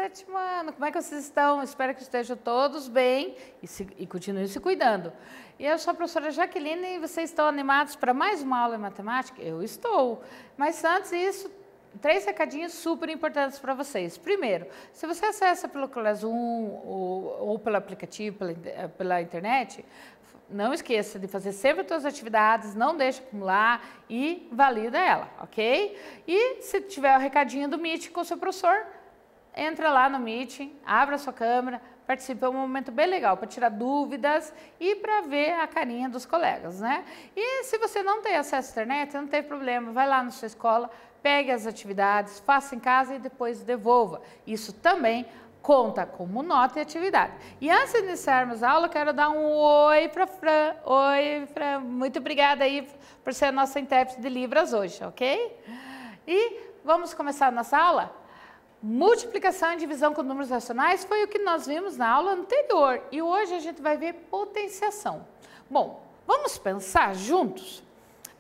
7º ano, como é que vocês estão? Espero que estejam todos bem e continuem se cuidando. E eu sou a professora Jaqueline e vocês estão animados para mais uma aula de matemática? Eu estou, mas antes disso, 3 recadinhos super importantes para vocês. Primeiro, se você acessa pelo Classroom ou pelo aplicativo, pela internet, não esqueça de fazer sempre as suas atividades, não deixe acumular e valida ela, ok? E se tiver o recadinho do Meet com o seu professor, entra lá no Meet, abra a sua câmera, participe, é um momento bem legal para tirar dúvidas e para ver a carinha dos colegas, né? E se você não tem acesso à internet, não tem problema, vai lá na sua escola, pegue as atividades, faça em casa e depois devolva. Isso também conta como nota e atividade. E antes de iniciarmos a aula, quero dar um oi para Fran. Oi, Fran. Muito obrigada aí por ser a nossa intérprete de Libras hoje, ok? E vamos começar a nossa aula? Multiplicação e divisão com números racionais foi o que nós vimos na aula anterior. E hoje a gente vai ver potenciação. Bom, vamos pensar juntos?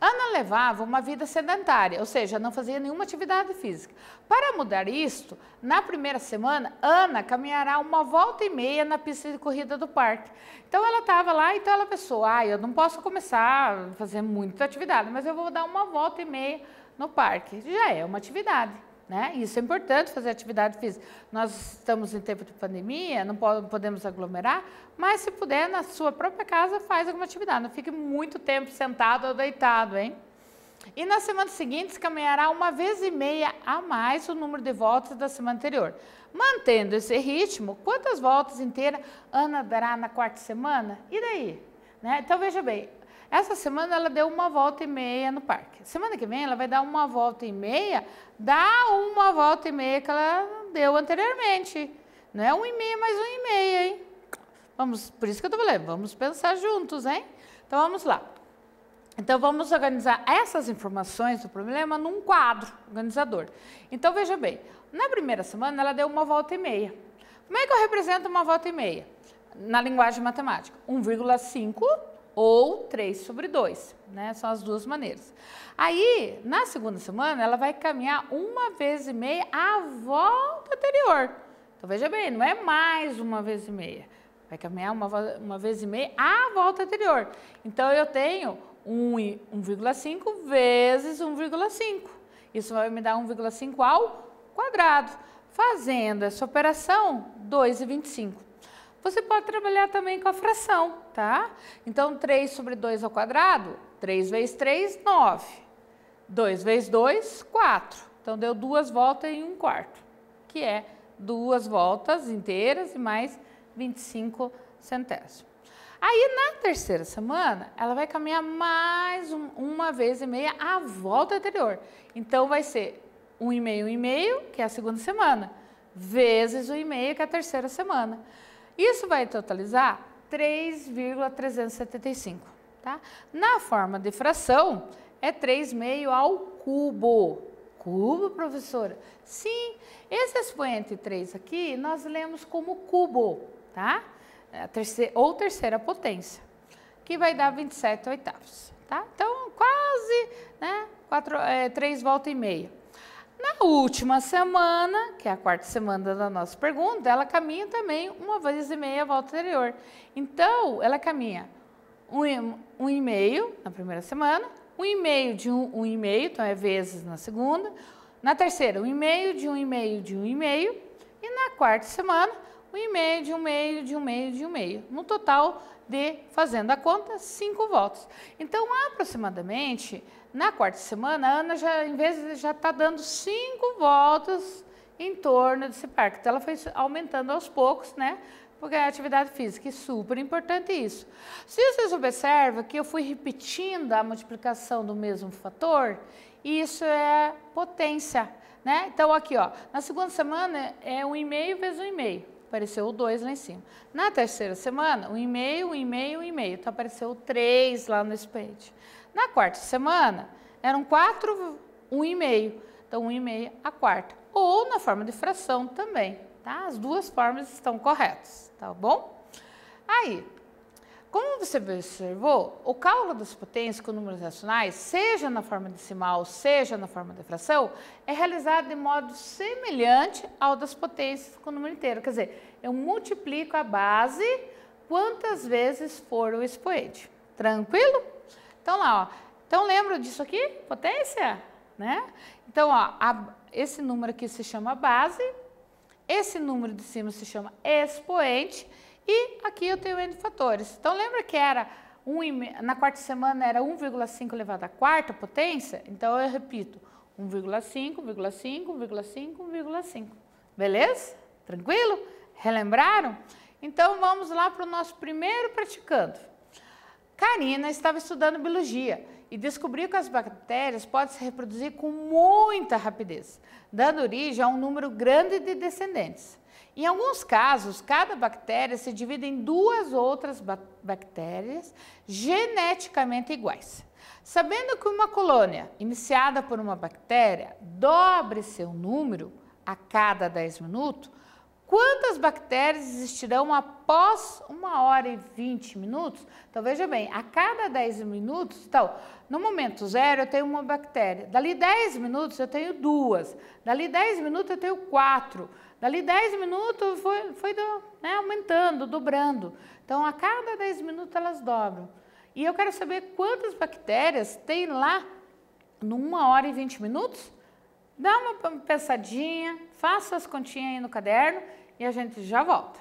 Ana levava uma vida sedentária, ou seja, não fazia nenhuma atividade física. Para mudar isto, na primeira semana, Ana caminhará 1,5 volta na pista de corrida do parque. Então ela estava lá, então ela pensou, eu não posso começar a fazer muita atividade, mas eu vou dar 1,5 volta no parque. Já é uma atividade. Né? Isso é importante, fazer atividade física. Nós estamos em tempo de pandemia, não podemos aglomerar, mas se puder, na sua própria casa, faz alguma atividade. Não fique muito tempo sentado ou deitado, hein? E nas semanas seguintes, caminhará 1,5 vezes a mais o número de voltas da semana anterior. Mantendo esse ritmo, quantas voltas inteiras Ana dará na 4ª semana? E daí? Né? Então, veja bem. Essa semana ela deu 1,5 volta no parque. Semana que vem ela vai dar 1,5 volta da 1,5 volta que ela deu anteriormente. Não é 1,5 mais 1,5, hein? Vamos, por isso que eu estou falando, vamos pensar juntos, hein? Então vamos lá. Então vamos organizar essas informações do problema num quadro organizador. Então veja bem, na primeira semana ela deu 1,5 volta. Como é que eu represento 1,5 volta? Na linguagem matemática, 1,5 ou 3 sobre 2, né? São as duas maneiras. Aí, na segunda semana, ela vai caminhar 1,5 vezes a volta anterior. Então, veja bem, não é mais 1,5 vezes. Vai caminhar 1,5 vezes a volta anterior. Então, eu tenho 1,5 vezes 1,5. Isso vai me dar 1,5 ao quadrado. Fazendo essa operação, 2,25. Você pode trabalhar também com a fração, tá? Então, 3 sobre 2 ao quadrado, 3 vezes 3, 9. 2 vezes 2, 4. Então, deu 2 voltas em 1/4, que é 2 voltas inteiras e mais 25 centésimos. Aí, na terceira semana, ela vai caminhar mais 1,5 vezes a volta anterior. Então, vai ser 1,5, que é a segunda semana, vezes 1,5, que é a terceira semana. Isso vai totalizar 3,375, tá? Na forma de fração, é 3,5 ao cubo. Cubo, professora? Sim, esse expoente 3 aqui, nós lemos como cubo, tá? Terceira potência, que vai dar 27/8, tá? Então, quase, né? 3 volta e meia. Na última semana, que é a 4ª semana da nossa pergunta, ela caminha também 1,5 vezes a volta anterior. Então, ela caminha 1,5 na primeira semana, 1,5 de 1,5, então é vezes na segunda. Na terceira, 1,5 de 1,5 de 1,5. E na 4ª semana, 1,5 de 1,5 de 1,5 de 1,5. No total de, fazendo a conta, 5 voltas. Então, aproximadamente, na 4ª semana, a Ana já está dando 5 voltas em torno desse parque. Então, ela foi aumentando aos poucos, né? Porque é atividade física, e super importante isso. Se vocês observam que eu fui repetindo a multiplicação do mesmo fator, isso é potência, né? Então, aqui, ó, na segunda semana é 1,5 vezes 1,5. Apareceu o 2 lá em cima. Na terceira semana, 1,5, 1,5, 1,5. Então, apareceu o 3 lá no expoente. Na 4ª semana, eram 4, 1,5. Então, 1,5 a 4ª. Ou na forma de fração também, tá? As duas formas estão corretas, tá bom? Aí, Como você observou, o cálculo das potências com números racionais, seja na forma decimal, seja na forma de fração, é realizado de modo semelhante ao das potências com número inteiro. Quer dizer, eu multiplico a base quantas vezes for o expoente. Tranquilo? Então lá, ó. Então lembra disso aqui? Potência, né? Então, ó, esse número aqui se chama base, esse número de cima se chama expoente e aqui eu tenho N fatores. Então lembra que era na quarta semana era 1,5 elevado à quarta potência? Então eu repito, 1,5, 1,5, 1,5, 1,5. Beleza? Tranquilo? Relembraram? Então vamos lá para o nosso primeiro praticando. Karina estava estudando biologia e descobriu que as bactérias podem se reproduzir com muita rapidez, dando origem a um número grande de descendentes. Em alguns casos, cada bactéria se divide em duas outras bactérias geneticamente iguais. Sabendo que uma colônia iniciada por uma bactéria dobre seu número a cada 10 minutos, quantas bactérias existirão após 1h20 minutos? Então, veja bem, a cada 10 minutos, então, no momento 0 eu tenho uma bactéria, dali 10 minutos eu tenho 2, dali 10 minutos eu tenho 4, dali 10 minutos foi aumentando, dobrando. Então, a cada 10 minutos elas dobram. E eu quero saber quantas bactérias tem lá no 1h20 minutos? Dá uma pensadinha, faça as continhas aí no caderno e a gente já volta.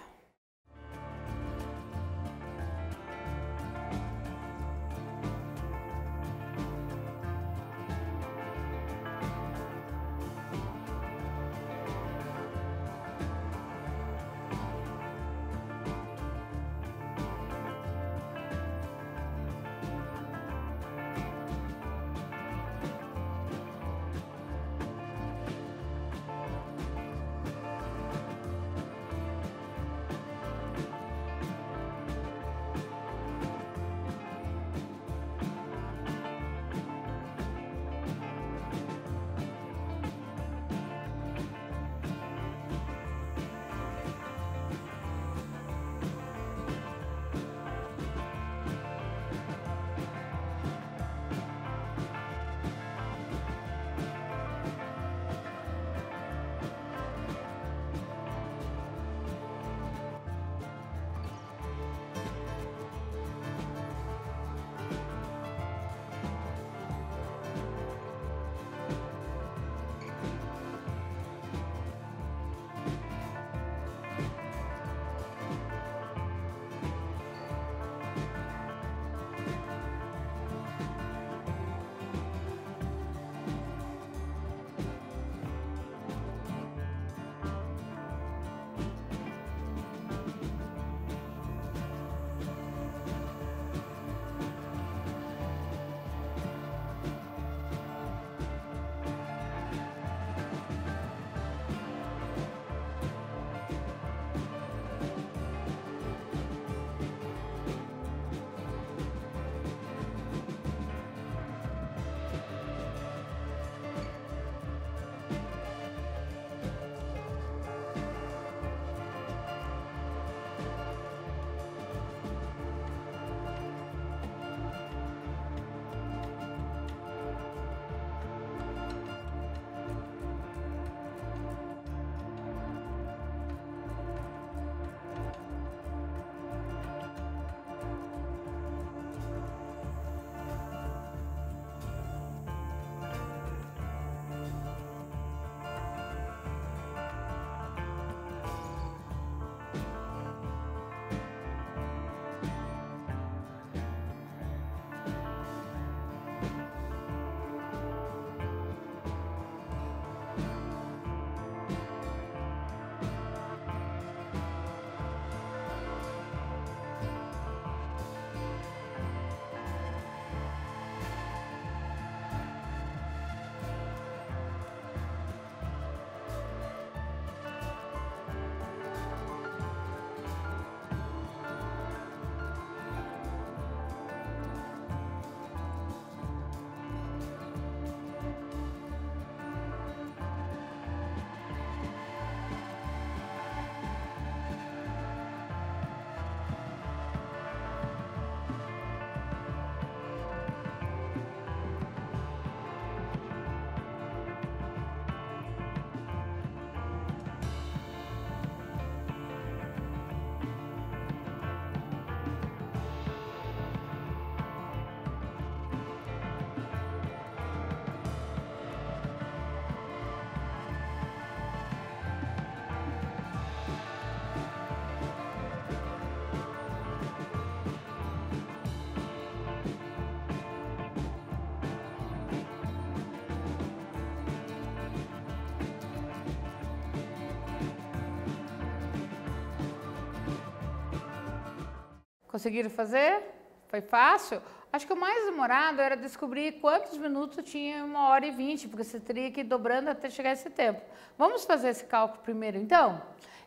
Conseguiram fazer? Foi fácil? Acho que o mais demorado era descobrir quantos minutos tinha em 1h20, porque você teria que ir dobrando até chegar esse tempo. Vamos fazer esse cálculo primeiro, então?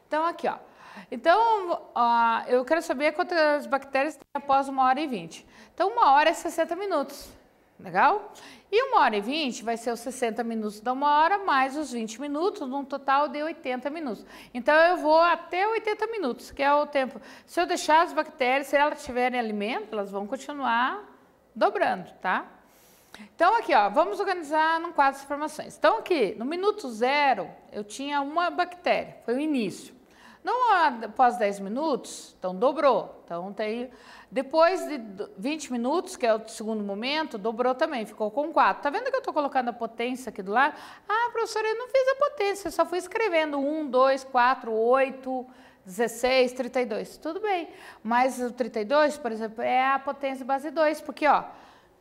Então, aqui, ó. Então, eu quero saber quantas bactérias tem após 1h20. Então, 1 hora é 60 minutos. Legal? E 1h20 vai ser os 60 minutos da 1 hora, mais os 20 minutos, num total de 80 minutos. Então, eu vou até 80 minutos, que é o tempo. Se eu deixar as bactérias, se elas tiverem alimento, elas vão continuar dobrando, tá? Então, aqui, ó, vamos organizar num quadro de informações. Então, aqui, no minuto 0, eu tinha uma bactéria, foi o início. Após 10 minutos, então dobrou. Então, depois de 20 minutos, que é o segundo momento, dobrou também, ficou com 4. Tá vendo que eu estou colocando a potência aqui do lado? Ah, professora, eu não fiz a potência, eu só fui escrevendo 1, 2, 4, 8, 16, 32. Tudo bem, mas o 32, por exemplo, é a potência base 2, porque, ó,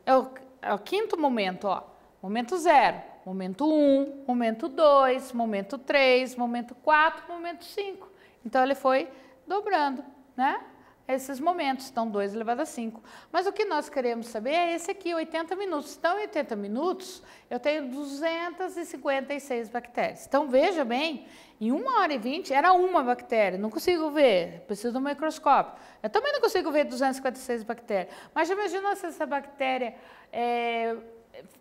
é o quinto momento, ó. Momento 0, momento 1, momento 2, momento 3, momento 4, momento 5. Então, ele foi dobrando, né? Esses momentos, então 2 elevado a 5. Mas o que nós queremos saber é esse aqui, 80 minutos. Então, em 80 minutos, eu tenho 256 bactérias. Então, veja bem, em 1h20 era uma bactéria, não consigo ver, preciso do microscópio. Eu também não consigo ver 256 bactérias. Mas já imaginou se essa bactéria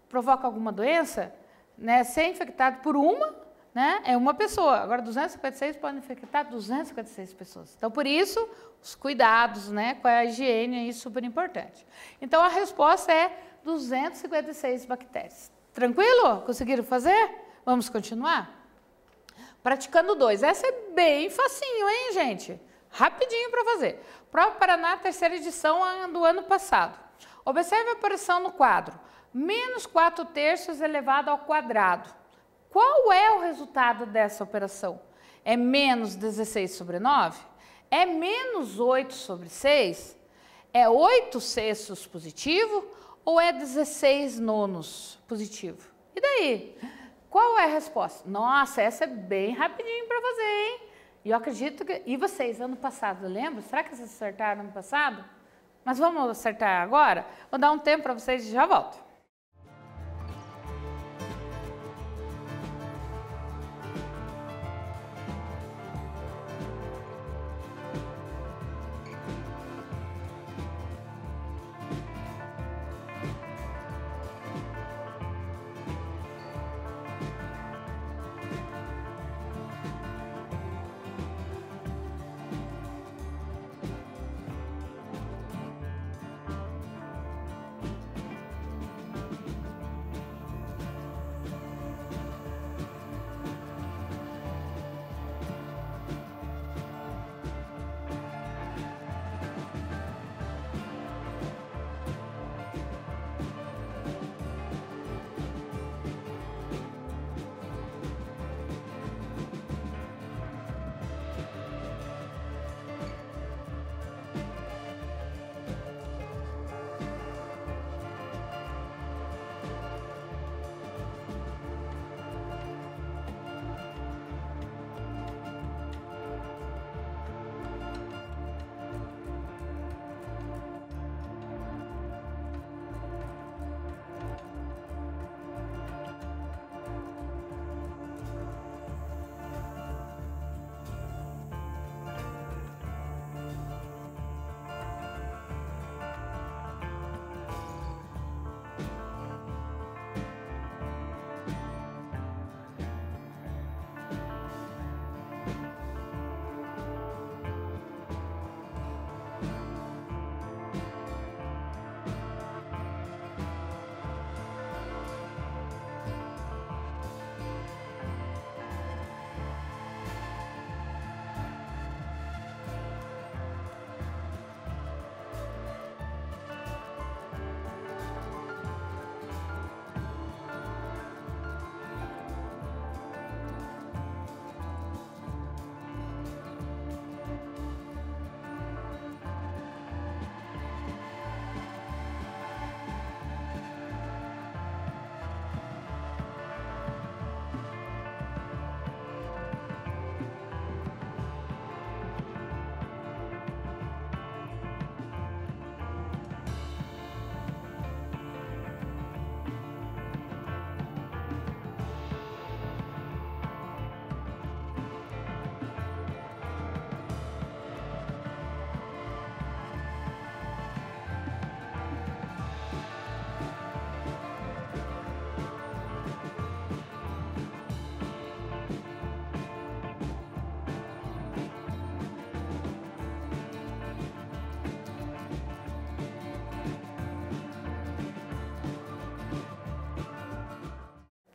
provoca alguma doença, né? Ser infectado por uma, né? É uma pessoa. Agora, 256 podem infectar 256 pessoas. Então, por isso, os cuidados, né, com a higiene é super importante. Então, a resposta é 256 bactérias. Tranquilo? Conseguiram fazer? Vamos continuar? Praticando 2. Essa é bem facinho, hein, gente? Rapidinho para fazer. Prova Paraná, terceira edição do ano passado. Observe a operação no quadro. Menos 4/3 elevado ao quadrado. Qual é o resultado dessa operação? É menos 16/9? É menos 8/6? É 8/6 positivo ou é 16/9 positivo? E daí? Qual é a resposta? Nossa, essa é bem rapidinho para fazer, hein? E eu acredito que... E vocês, ano passado, lembra? Será que vocês acertaram ano passado? Mas vamos acertar agora? Vou dar um tempo para vocês e já volto.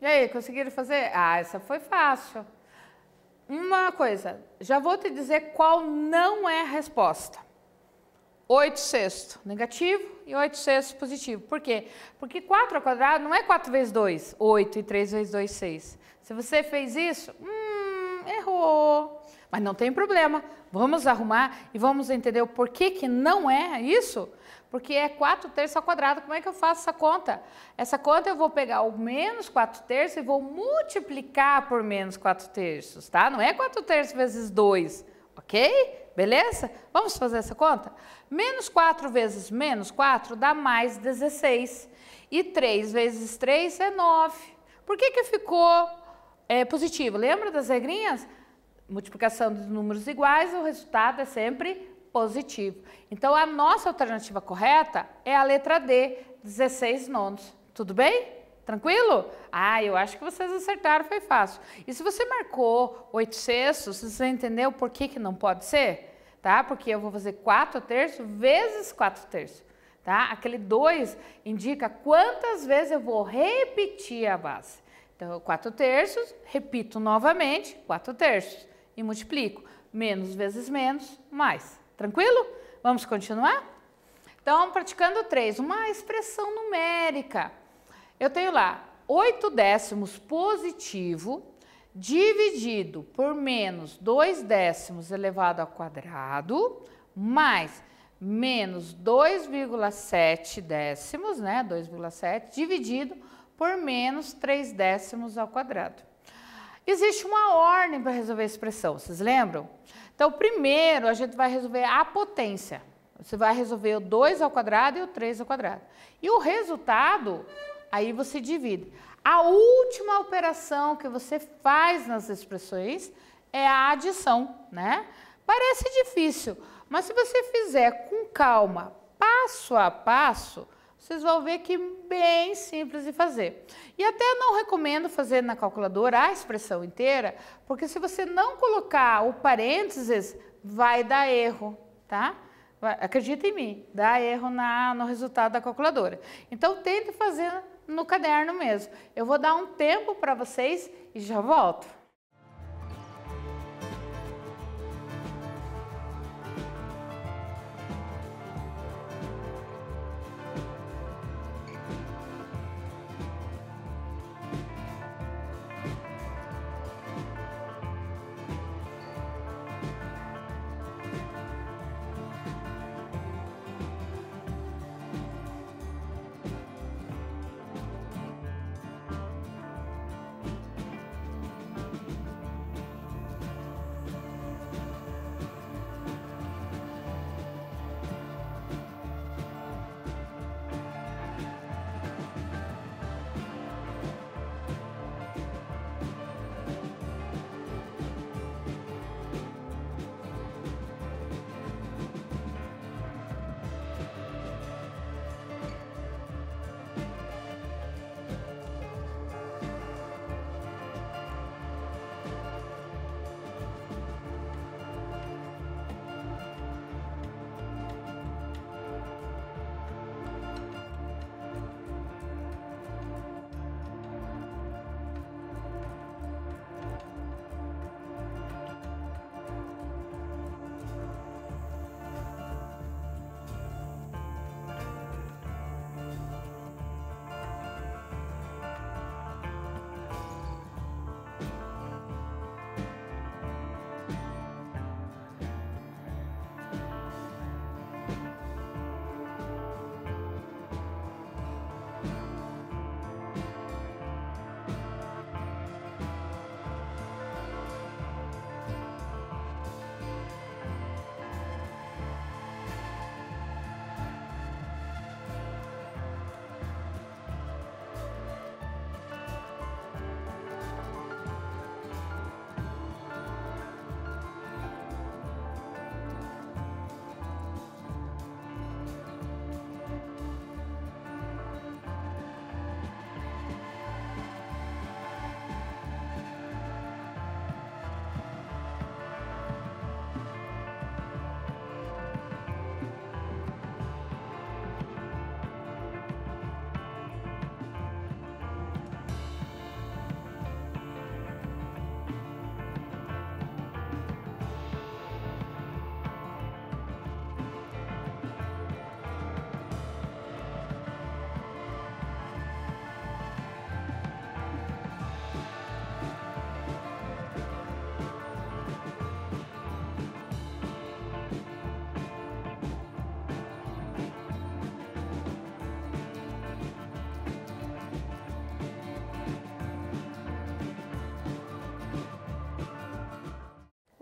aí, conseguiram fazer? Ah, essa foi fácil. Uma coisa, já vou te dizer qual não é a resposta. 8/6 negativo e 8/6 positivo. Por quê? Porque 4 ao quadrado não é 4 vezes 2, 8, e 3 vezes 2, 6. Se você fez isso, errou. Mas não tem problema. Vamos arrumar e vamos entender o porquê que não é isso. Porque é 4/3 ao quadrado. Como é que eu faço essa conta? Essa conta eu vou pegar o menos 4/3 e vou multiplicar por menos 4/3, tá? Não é 4/3 vezes 2, ok? Beleza? Vamos fazer essa conta? Menos 4 vezes menos 4 dá mais 16. E 3 vezes 3 é 9. Por que ficou positivo? Lembra das regrinhas? Multiplicação de números iguais, o resultado é sempre positivo. Então, a nossa alternativa correta é a letra D, 16/9. Tudo bem? Tranquilo? Ah, eu acho que vocês acertaram, foi fácil. E se você marcou 8/6, você entendeu por que não pode ser? Tá? Porque eu vou fazer 4/3 vezes 4/3. Tá? Aquele 2 indica quantas vezes eu vou repetir a base. Então, 4/3, repito novamente, 4/3 e multiplico. Menos vezes menos, mais. Tranquilo? Vamos continuar? Então, praticando 3, uma expressão numérica. Eu tenho lá 8/10 positivo dividido por menos 2/10 elevado ao quadrado, mais menos 2,7 décimos, né? 2,7 dividido por menos 3/10 ao quadrado. Existe uma ordem para resolver a expressão, vocês lembram? Então, primeiro a gente vai resolver a potência. Você vai resolver o 2 ao quadrado e o 3 ao quadrado. E o resultado, aí você divide. A última operação que você faz nas expressões é a adição, né? Parece difícil, mas se você fizer com calma, passo a passo, vocês vão ver que é bem simples de fazer. E até não recomendo fazer na calculadora a expressão inteira, porque se você não colocar o parênteses, vai dar erro, tá? Acredita em mim, dá erro no resultado da calculadora. Então, tente fazer no caderno mesmo. Eu vou dar um tempo para vocês e já volto.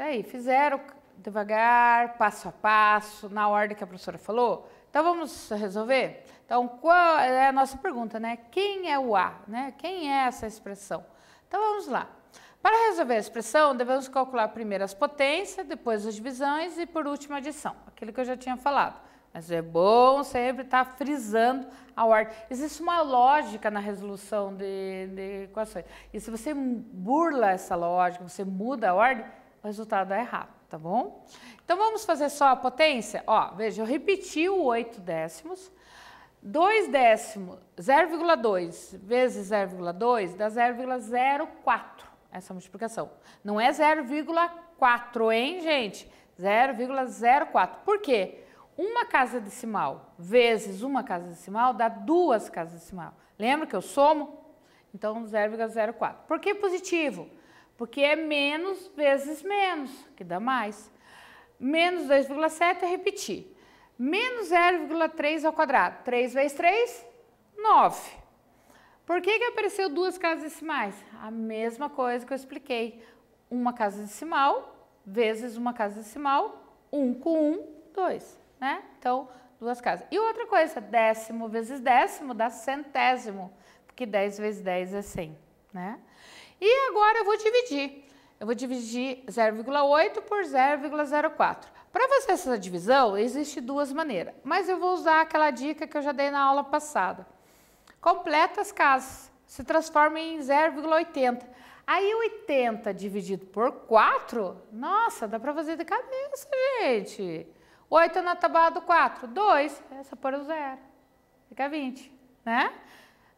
Aí, fizeram devagar, passo a passo, na ordem que a professora falou? Então, vamos resolver? Então, qual é a nossa pergunta, né? Quem é o A, né? Quem é essa expressão? Então, vamos lá. Para resolver a expressão, devemos calcular primeiro as potências, depois as divisões e, por último, a adição. Aquilo que eu já tinha falado. Mas é bom sempre estar frisando a ordem. Existe uma lógica na resolução de equações. E se você burla essa lógica, você muda a ordem, o resultado é errado, tá bom? Então, vamos fazer só a potência? Ó, veja, eu repeti o 8 décimos. 2 décimos, 0,2 vezes 0,2 dá 0,04. Essa multiplicação. Não é 0,4, hein, gente? 0,04. Por quê? Uma casa decimal vezes uma casa decimal dá 2 casas decimal. Lembra que eu somo? Então, 0,04. Por que positivo? Porque é menos vezes menos, que dá mais. Menos 2,7 é repetir. Menos 0,3 ao quadrado. 3 vezes 3, 9. Por que apareceu 2 casas decimais? A mesma coisa que eu expliquei. Uma casa decimal vezes uma casa decimal, 1 com 1, 2, né? Então, 2 casas. E outra coisa, décimo vezes décimo dá centésimo, porque 10 vezes 10 é 100, né? E agora eu vou dividir. Eu vou dividir 0,8 por 0,04. Para fazer essa divisão, existem 2 maneiras, mas eu vou usar aquela dica que eu já dei na aula passada. Completa as casas, se transforma em 0,80. Aí 80 dividido por 4, nossa, dá para fazer de cabeça, gente. 8 na tábua do 4, 2, essa por o 0, fica 20, né?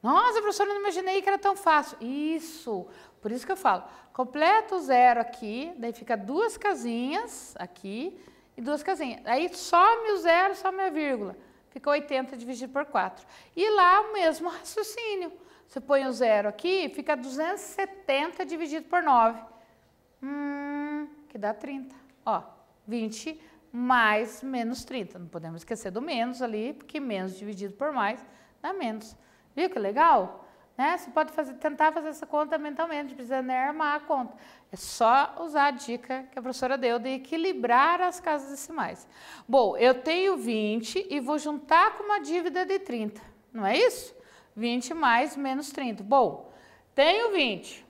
Nossa, professora, não imaginei que era tão fácil. Isso, por isso que eu falo, completa o 0 aqui, daí fica 2 casinhas aqui e 2 casinhas. Aí some o 0, some a vírgula. Fica 80 dividido por 4. E lá o mesmo raciocínio. Você põe o 0 aqui, fica 270 dividido por 9. Que dá 30. Ó, 20 mais menos 30. Não podemos esquecer do menos ali, porque menos dividido por mais dá menos. Viu que legal? Né? Você pode tentar fazer essa conta mentalmente, não precisa nem armar a conta. É só usar a dica que a professora deu de equilibrar as casas decimais. Bom, eu tenho 20 e vou juntar com uma dívida de 30, não é isso? 20 mais menos 30. Bom, tenho 20,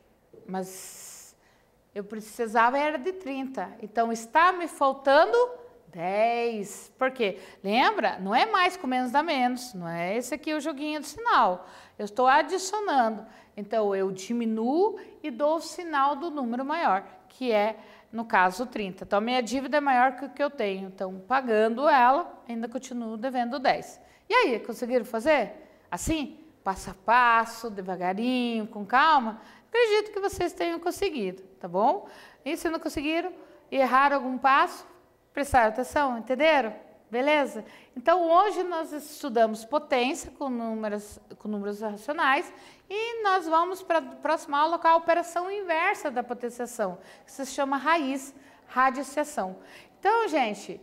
mas eu precisava era de 30. Então, está me faltando 10. Por quê? Lembra? Não é mais com menos dá menos. Não é esse aqui o joguinho do sinal. Eu estou adicionando. Então, eu diminuo e dou o sinal do número maior, que é, no caso, 30. Então, a minha dívida é maior que o que eu tenho. Então, pagando ela, ainda continuo devendo 10. E aí, conseguiram fazer? Assim, passo a passo, devagarinho, com calma? Acredito que vocês tenham conseguido, tá bom? E se não conseguiram e erraram algum passo, prestaram atenção, entenderam? Beleza? Então, hoje nós estudamos potência com números racionais e nós vamos para a próxima aula com a operação inversa da potenciação, que se chama raiz, radiciação. Então, gente,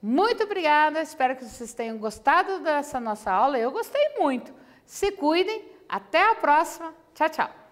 muito obrigada, espero que vocês tenham gostado dessa nossa aula, eu gostei muito. Se cuidem, até a próxima, tchau, tchau.